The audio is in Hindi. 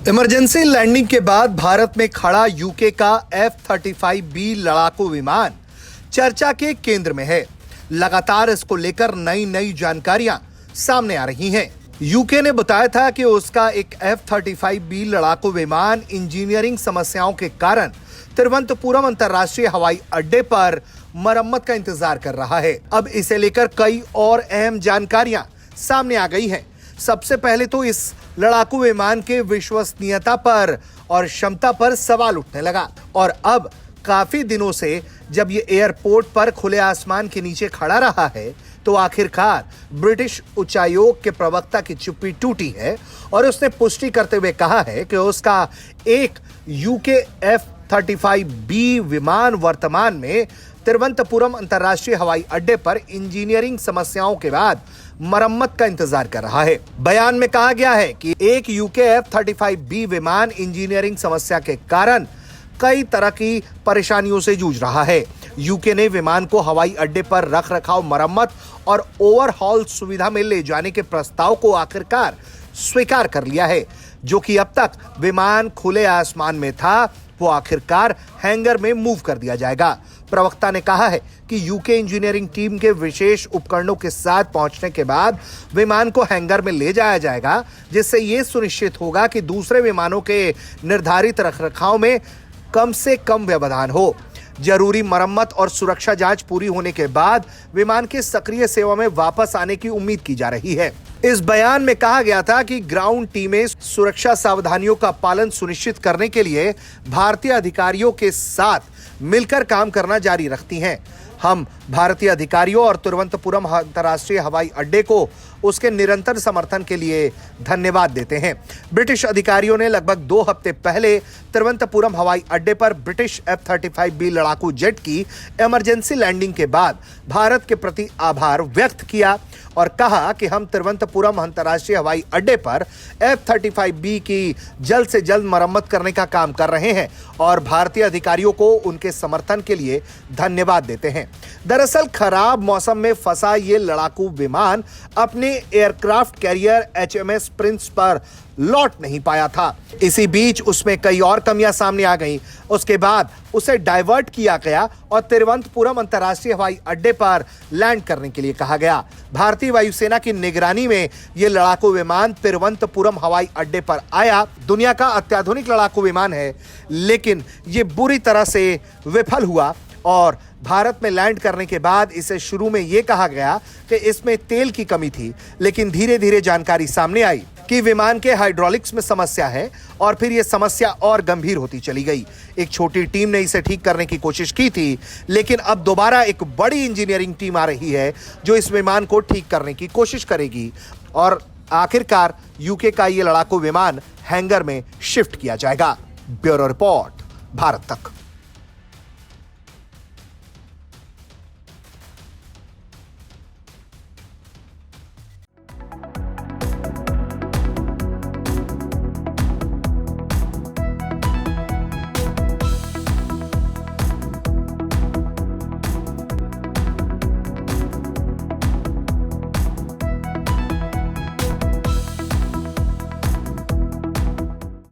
इमरजेंसी लैंडिंग के बाद भारत में खड़ा यूके का F-35B लड़ाकू विमान चर्चा के केंद्र में है। लगातार इसको लेकर नई नई जानकारियां सामने आ रही हैं। यूके ने बताया था कि उसका एक F-35B लड़ाकू विमान इंजीनियरिंग समस्याओं के कारण तिरुवनंतपुरम अंतर्राष्ट्रीय हवाई अड्डे पर मरम्मत का इंतजार कर रहा है। अब इसे लेकर कई और अहम जानकारियां सामने आ गई हैं। सबसे पहले तो इस लड़ाकू विमान के विश्वसनीयता पर और क्षमता पर सवाल उठने लगा और अब काफी दिनों से जब ये एयरपोर्ट पर खुले आसमान के नीचे खड़ा रहा है तो आखिरकार ब्रिटिश उच्चायोग के प्रवक्ता की चुप्पी टूटी है और उसने पुष्टि करते हुए कहा है कि उसका एक यूके F-35B विमान वर्तमान में तिरुवनंतपुरम अंतर्राष्ट्रीय हवाई अड्डे पर इंजीनियरिंग समस्याओं के बाद मरम्मत का इंतजार कर रहा है। बयान में कहा गया है कि एक यूके F-35B विमान इंजीनियरिंग समस्या के कारण कई तरह की परेशानियों से जूझ रहा है। यूके ने विमान को हवाई अड्डे पर रख रखाव, मरम्मत और ओवरहॉल सुविधा में ले जाने के प्रस्ताव को आखिरकार स्वीकार कर लिया है। जो कि अब तक विमान खुले आसमान में था वो आखिरकार हैंगर में मूव कर दिया जाएगा। प्रवक्ता ने कहा है कि यूके इंजीनियरिंग टीम के विशेष उपकरणों के साथ पहुंचने के बाद विमान को हैंगर में ले जाया जाएगा, जिससे यह सुनिश्चित होगा कि दूसरे विमानों के निर्धारित रखरखाव में कम से कम व्यवधान हो। जरूरी मरम्मत और सुरक्षा जांच पूरी होने के बाद विमान के सक्रिय सेवा में वापस आने की उम्मीद की जा रही है। इस बयान में कहा गया था कि ग्राउंड टीमें सुरक्षा सावधानियों का पालन सुनिश्चित करने के लिए भारतीय अधिकारियों के साथ मिलकर काम करना जारी रखती हैं। हम भारतीय अधिकारियों और तिरुवनंतपुरम अंतर्राष्ट्रीय हवाई अड्डे को उसके निरंतर समर्थन के लिए धन्यवाद देते हैं। ब्रिटिश अधिकारियों ने लगभग 2 हफ्ते पहले तिरुवनंतपुरम हवाई अड्डे पर ब्रिटिश F-35B लड़ाकू जेट की इमरजेंसी लैंडिंग के बाद भारत के प्रति आभार व्यक्त किया और कहा कि हम तिरुवनंतपुरम अंतर्राष्ट्रीय हवाई अड्डे पर F-35B की जल्द से जल्द मरम्मत करने का काम कर रहे हैं और भारतीय अधिकारियों को उनके समर्थन के लिए धन्यवाद देते हैं। दरअसल खराब मौसम में फंसा ये लड़ाकू विमान अपने एयरक्राफ्ट कैरियर HMS प्रिंस पर लौट नहीं पाया था। इसी बीच उसमें कई और कमियां सामने आ गईं। उसके बाद उसे डाइवर्ट किया गया और तिरुवनंतपुरम अंतर्राष्ट्रीय हवाई अड्डे पर लैंड करने के लिए कहा गया। भारतीय वायुसेना की निगरानी में यह लड़ाकू विमान तिरुवनंतपुरम हवाई अड्डे पर आया। दुनिया का अत्याधुनिक लड़ाकू विमान है, लेकिन यह बुरी तरह से विफल हुआ और भारत में लैंड करने के बाद इसे शुरू में यह कहा गया कि इसमें तेल की कमी थी, लेकिन धीरे धीरे जानकारी सामने आई कि विमान के हाइड्रोलिक्स में समस्या है और फिर यह समस्या और गंभीर होती चली गई। एक छोटी टीम ने इसे ठीक करने की कोशिश की थी, लेकिन अब दोबारा एक बड़ी इंजीनियरिंग टीम आ रही है जो इस विमान को ठीक करने की कोशिश करेगी और आखिरकार यूके का यह लड़ाकू विमान हैंगर में शिफ्ट किया जाएगा। ब्यूरो रिपोर्ट, भारत तक।